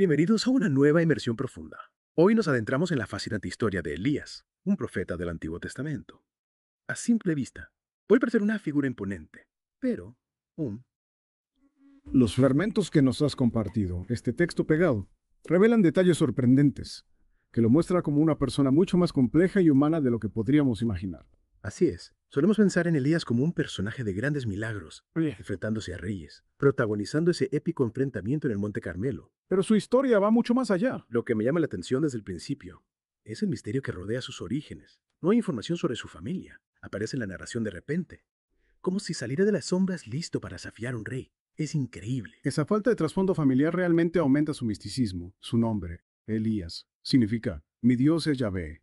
Bienvenidos a una nueva inmersión profunda. Hoy nos adentramos en la fascinante historia de Elías, un profeta del Antiguo Testamento. A simple vista, puede parecer una figura imponente, pero un... Los fragmentos que nos has compartido, este texto pegado, revelan detalles sorprendentes, que lo muestra como una persona mucho más compleja y humana de lo que podríamos imaginar. Así es, solemos pensar en Elías como un personaje de grandes milagros, Oye, enfrentándose a reyes, protagonizando ese épico enfrentamiento en el Monte Carmelo. pero su historia va mucho más allá. Lo que me llama la atención desde el principio es el misterio que rodea sus orígenes. No hay información sobre su familia. Aparece en la narración de repente, como si saliera de las sombras listo para desafiar a un rey. Es increíble. Esa falta de trasfondo familiar realmente aumenta su misticismo. Su nombre, Elías, significa «Mi Dios es Yahvé».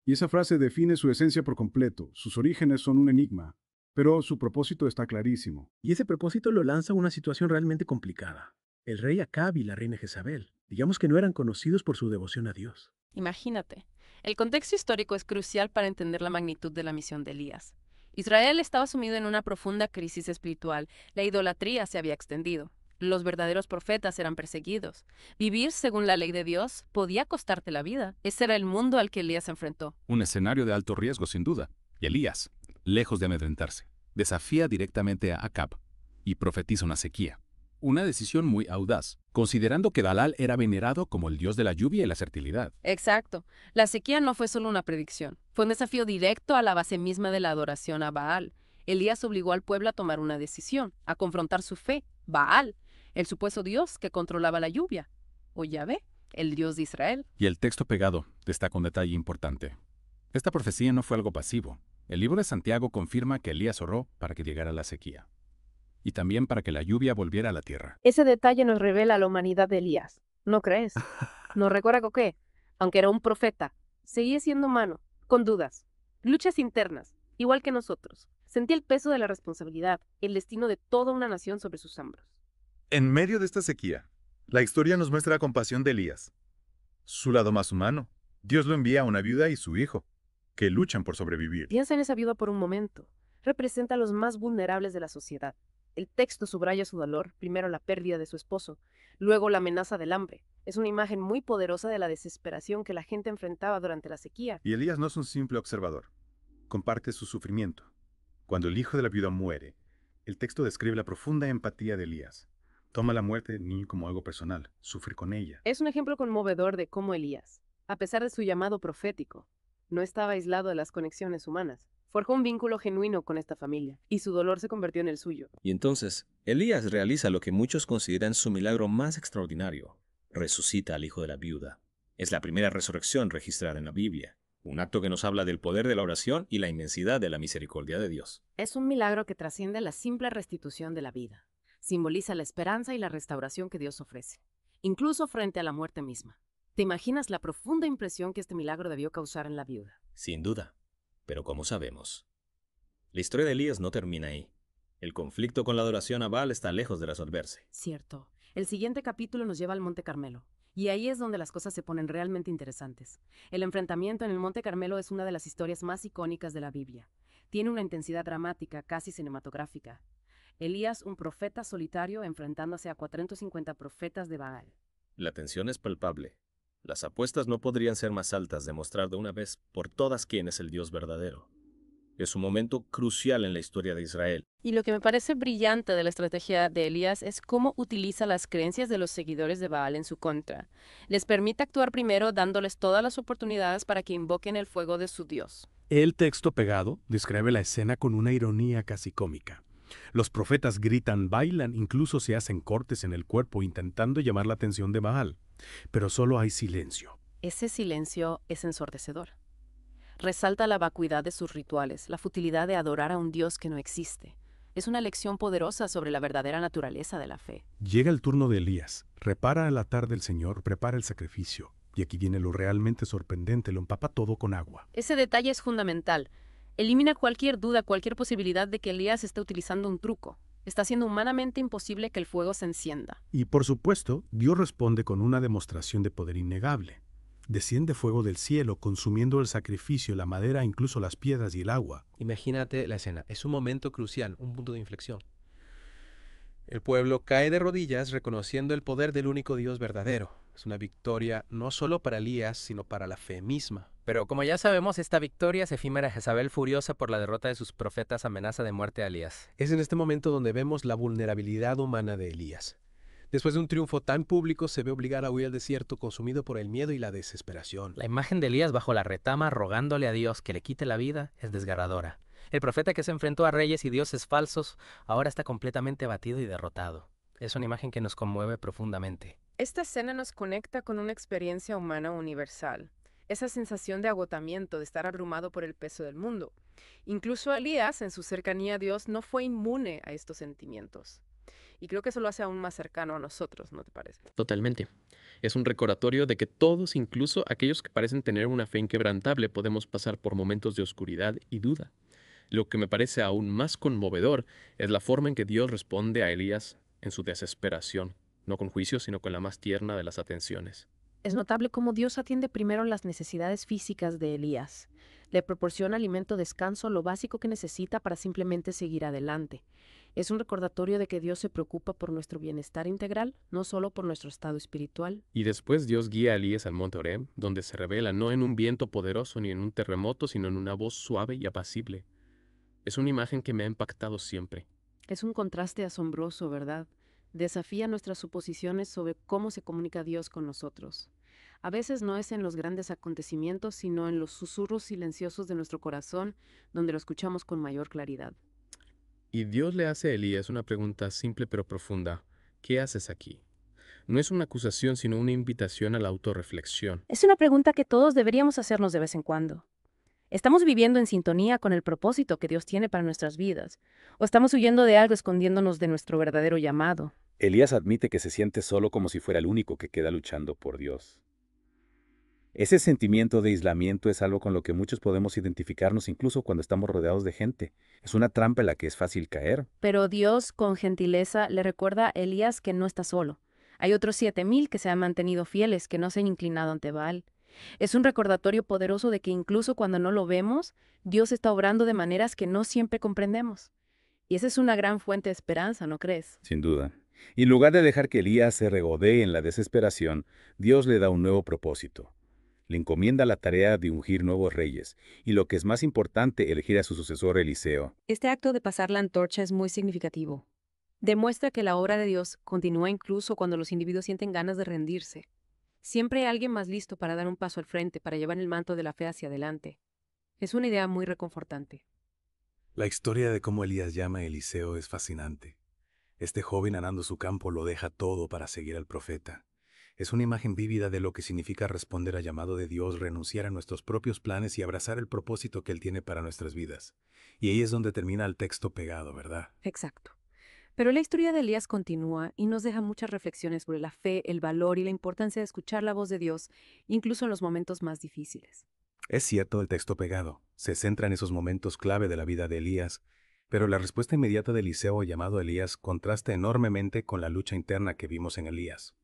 Y esa frase define su esencia por completo. Sus orígenes son un enigma, pero su propósito está clarísimo. Y ese propósito lo lanza a una situación realmente complicada. El rey Acab y la reina Jezabel, digamos que no eran conocidos por su devoción a Dios. Imagínate, el contexto histórico es crucial para entender la magnitud de la misión de Elías. Israel estaba sumido en una profunda crisis espiritual, la idolatría se había extendido, los verdaderos profetas eran perseguidos. Vivir según la ley de Dios podía costarte la vida. Ese era el mundo al que Elías se enfrentó. Un escenario de alto riesgo, sin duda. Y Elías, lejos de amedrentarse, desafía directamente a Acab y profetiza una sequía. Una decisión muy audaz, considerando que Baal era venerado como el dios de la lluvia y la fertilidad. Exacto. La sequía no fue solo una predicción, fue un desafío directo a la base misma de la adoración a Baal. Elías obligó al pueblo a tomar una decisión, a confrontar su fe, Baal, el supuesto dios que controlaba la lluvia, o Yahvé, el dios de Israel. Y el texto pegado destaca un detalle importante. Esta profecía no fue algo pasivo. El libro de Santiago confirma que Elías oró para que llegara la sequía, y también para que la lluvia volviera a la tierra. Ese detalle nos revela la humanidad de Elías. ¿No crees? Nos recuerda que, aunque era un profeta, seguía siendo humano, con dudas, luchas internas, igual que nosotros. Sentía el peso de la responsabilidad, el destino de toda una nación sobre sus hombros. En medio de esta sequía, la historia nos muestra la compasión de Elías. Su lado más humano. Dios lo envía a una viuda y su hijo, que luchan por sobrevivir. Piensa en esa viuda por un momento. Representa a los más vulnerables de la sociedad. El texto subraya su dolor, primero la pérdida de su esposo, luego la amenaza del hambre. Es una imagen muy poderosa de la desesperación que la gente enfrentaba durante la sequía. Y Elías no es un simple observador. Comparte su sufrimiento. Cuando el hijo de la viuda muere, el texto describe la profunda empatía de Elías. Toma la muerte del niño como algo personal, sufre con ella. Es un ejemplo conmovedor de cómo Elías, a pesar de su llamado profético, no estaba aislado de las conexiones humanas. Forjó un vínculo genuino con esta familia, y su dolor se convirtió en el suyo. Y entonces, Elías realiza lo que muchos consideran su milagro más extraordinario. Resucita al hijo de la viuda. Es la primera resurrección registrada en la Biblia. Un acto que nos habla del poder de la oración y la inmensidad de la misericordia de Dios. Es un milagro que trasciende la simple restitución de la vida. Simboliza la esperanza y la restauración que Dios ofrece, incluso frente a la muerte misma. ¿Te imaginas la profunda impresión que este milagro debió causar en la viuda? Sin duda. Pero ¿cómo sabemos? La historia de Elías no termina ahí. El conflicto con la adoración a Baal está lejos de resolverse. Cierto. El siguiente capítulo nos lleva al Monte Carmelo. Y ahí es donde las cosas se ponen realmente interesantes. El enfrentamiento en el Monte Carmelo es una de las historias más icónicas de la Biblia. Tiene una intensidad dramática, casi cinematográfica. Elías, un profeta solitario, enfrentándose a 450 profetas de Baal. La tensión es palpable. Las apuestas no podrían ser más altas de mostrar de una vez por todas quién es el Dios verdadero. Es un momento crucial en la historia de Israel. Y lo que me parece brillante de la estrategia de Elías es cómo utiliza las creencias de los seguidores de Baal en su contra. Les permite actuar primero dándoles todas las oportunidades para que invoquen el fuego de su Dios. El texto pegado describe la escena con una ironía casi cómica. Los profetas gritan, bailan, incluso se hacen cortes en el cuerpo intentando llamar la atención de Baal. Pero solo hay silencio. Ese silencio es ensordecedor. Resalta la vacuidad de sus rituales, la futilidad de adorar a un Dios que no existe. Es una lección poderosa sobre la verdadera naturaleza de la fe. Llega el turno de Elías. Repara el altar del Señor, prepara el sacrificio. Y aquí viene lo realmente sorprendente, lo empapa todo con agua. Ese detalle es fundamental. Elimina cualquier duda, cualquier posibilidad de que Elías esté utilizando un truco. Está siendo humanamente imposible que el fuego se encienda. Y por supuesto, Dios responde con una demostración de poder innegable. Desciende fuego del cielo, consumiendo el sacrificio, la madera, incluso las piedras y el agua. Imagínate la escena. Es un momento crucial, un punto de inflexión. El pueblo cae de rodillas reconociendo el poder del único Dios verdadero. Es una victoria no solo para Elías, sino para la fe misma. Pero como ya sabemos, esta victoria es efímera. Jezabel, furiosa por la derrota de sus profetas, amenaza de muerte a Elías. Es en este momento donde vemos la vulnerabilidad humana de Elías. Después de un triunfo tan público, se ve obligado a huir al desierto consumido por el miedo y la desesperación. La imagen de Elías bajo la retama rogándole a Dios que le quite la vida es desgarradora. El profeta que se enfrentó a reyes y dioses falsos ahora está completamente abatido y derrotado. Es una imagen que nos conmueve profundamente. Esta escena nos conecta con una experiencia humana universal. Esa sensación de agotamiento, de estar abrumado por el peso del mundo. Incluso Elías, en su cercanía a Dios, no fue inmune a estos sentimientos. Y creo que eso lo hace aún más cercano a nosotros, ¿no te parece? Totalmente. Es un recordatorio de que todos, incluso aquellos que parecen tener una fe inquebrantable, podemos pasar por momentos de oscuridad y duda. Lo que me parece aún más conmovedor es la forma en que Dios responde a Elías en su desesperación, no con juicio, sino con la más tierna de las atenciones. Es notable cómo Dios atiende primero las necesidades físicas de Elías. Le proporciona alimento, descanso, lo básico que necesita para simplemente seguir adelante. Es un recordatorio de que Dios se preocupa por nuestro bienestar integral, no solo por nuestro estado espiritual. Y después Dios guía a Elías al monte Oreb, donde se revela no en un viento poderoso ni en un terremoto, sino en una voz suave y apacible. Es una imagen que me ha impactado siempre. Es un contraste asombroso, ¿verdad? Desafía nuestras suposiciones sobre cómo se comunica Dios con nosotros. A veces no es en los grandes acontecimientos, sino en los susurros silenciosos de nuestro corazón, donde lo escuchamos con mayor claridad. Y Dios le hace a Elías una pregunta simple pero profunda. ¿Qué haces aquí? No es una acusación, sino una invitación a la autorreflexión. Es una pregunta que todos deberíamos hacernos de vez en cuando. ¿Estamos viviendo en sintonía con el propósito que Dios tiene para nuestras vidas? ¿O estamos huyendo de algo escondiéndonos de nuestro verdadero llamado? Elías admite que se siente solo como si fuera el único que queda luchando por Dios. Ese sentimiento de aislamiento es algo con lo que muchos podemos identificarnos incluso cuando estamos rodeados de gente. Es una trampa en la que es fácil caer. Pero Dios, con gentileza, le recuerda a Elías que no está solo. Hay otros 7,000 que se han mantenido fieles, que no se han inclinado ante Baal. Es un recordatorio poderoso de que incluso cuando no lo vemos, Dios está obrando de maneras que no siempre comprendemos. Y esa es una gran fuente de esperanza, ¿no crees? Sin duda. Y en lugar de dejar que Elías se regodee en la desesperación, Dios le da un nuevo propósito. Le encomienda la tarea de ungir nuevos reyes, y lo que es más importante, elegir a su sucesor Eliseo. Este acto de pasar la antorcha es muy significativo. Demuestra que la obra de Dios continúa incluso cuando los individuos sienten ganas de rendirse. Siempre hay alguien más listo para dar un paso al frente, para llevar el manto de la fe hacia adelante. Es una idea muy reconfortante. La historia de cómo Elías llama a Eliseo es fascinante. Este joven arando su campo lo deja todo para seguir al profeta. Es una imagen vívida de lo que significa responder al llamado de Dios, renunciar a nuestros propios planes y abrazar el propósito que Él tiene para nuestras vidas. Y ahí es donde termina el texto pegado, ¿verdad? Exacto. Pero la historia de Elías continúa y nos deja muchas reflexiones sobre la fe, el valor y la importancia de escuchar la voz de Dios, incluso en los momentos más difíciles. Es cierto el texto pegado. Se centra en esos momentos clave de la vida de Elías, pero la respuesta inmediata de Eliseo llamado Elías contrasta enormemente con la lucha interna que vimos en Elías.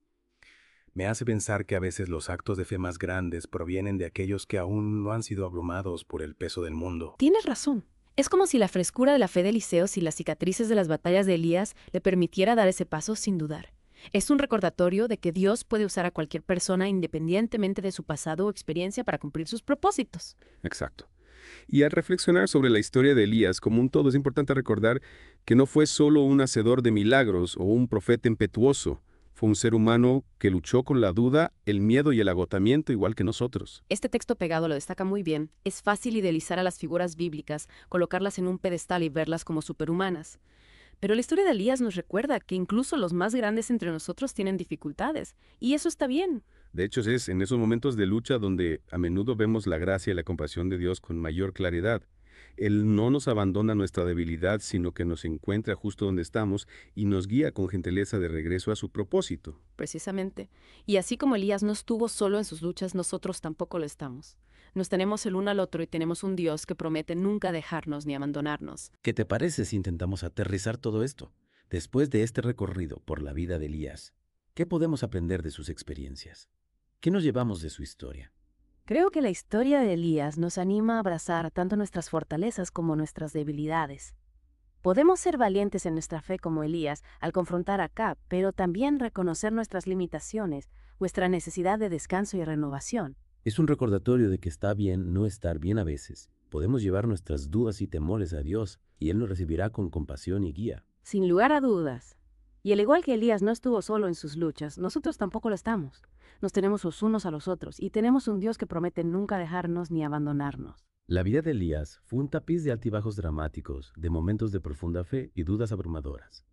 Me hace pensar que a veces los actos de fe más grandes provienen de aquellos que aún no han sido abrumados por el peso del mundo. Tienes razón. Es como si la frescura de la fe de Eliseo y las cicatrices de las batallas de Elías le permitiera dar ese paso sin dudar. Es un recordatorio de que Dios puede usar a cualquier persona independientemente de su pasado o experiencia para cumplir sus propósitos. Exacto. Y al reflexionar sobre la historia de Elías como un todo, es importante recordar que no fue solo un hacedor de milagros o un profeta impetuoso. Fue un ser humano que luchó con la duda, el miedo y el agotamiento igual que nosotros. Este texto pegado lo destaca muy bien. Es fácil idealizar a las figuras bíblicas, colocarlas en un pedestal y verlas como superhumanas. Pero la historia de Elías nos recuerda que incluso los más grandes entre nosotros tienen dificultades, y eso está bien. De hecho, es en esos momentos de lucha donde a menudo vemos la gracia y la compasión de Dios con mayor claridad. Él no nos abandona nuestra debilidad, sino que nos encuentra justo donde estamos y nos guía con gentileza de regreso a su propósito. Precisamente. Y así como Elías no estuvo solo en sus luchas, nosotros tampoco lo estamos. Nos tenemos el uno al otro y tenemos un Dios que promete nunca dejarnos ni abandonarnos. ¿Qué te parece si intentamos aterrizar todo esto? Después de este recorrido por la vida de Elías, ¿qué podemos aprender de sus experiencias? ¿Qué nos llevamos de su historia? Creo que la historia de Elías nos anima a abrazar tanto nuestras fortalezas como nuestras debilidades. Podemos ser valientes en nuestra fe como Elías al confrontar a Acab, pero también reconocer nuestras limitaciones, vuestra necesidad de descanso y renovación. Es un recordatorio de que está bien no estar bien a veces. Podemos llevar nuestras dudas y temores a Dios, y Él nos recibirá con compasión y guía. Sin lugar a dudas. Y al igual que Elías no estuvo solo en sus luchas, nosotros tampoco lo estamos. Nos tenemos los unos a los otros, y tenemos un Dios que promete nunca dejarnos ni abandonarnos. La vida de Elías fue un tapiz de altibajos dramáticos, de momentos de profunda fe y dudas abrumadoras.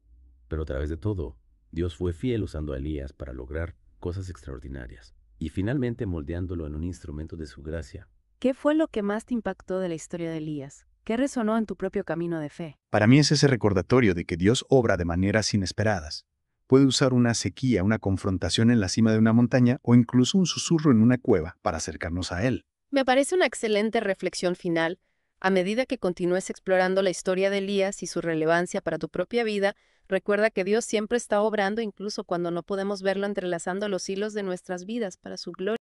Pero a través de todo, Dios fue fiel usando a Elías para lograr cosas extraordinarias, y finalmente moldeándolo en un instrumento de su gracia. ¿Qué fue lo que más te impactó de la historia de Elías? ¿Qué resonó en tu propio camino de fe? Para mí es ese recordatorio de que Dios obra de maneras inesperadas. Puede usar una sequía, una confrontación en la cima de una montaña o incluso un susurro en una cueva para acercarnos a Él. Me parece una excelente reflexión final. A medida que continúes explorando la historia de Elías y su relevancia para tu propia vida, recuerda que Dios siempre está obrando incluso cuando no podemos verlo, entrelazando los hilos de nuestras vidas para su gloria.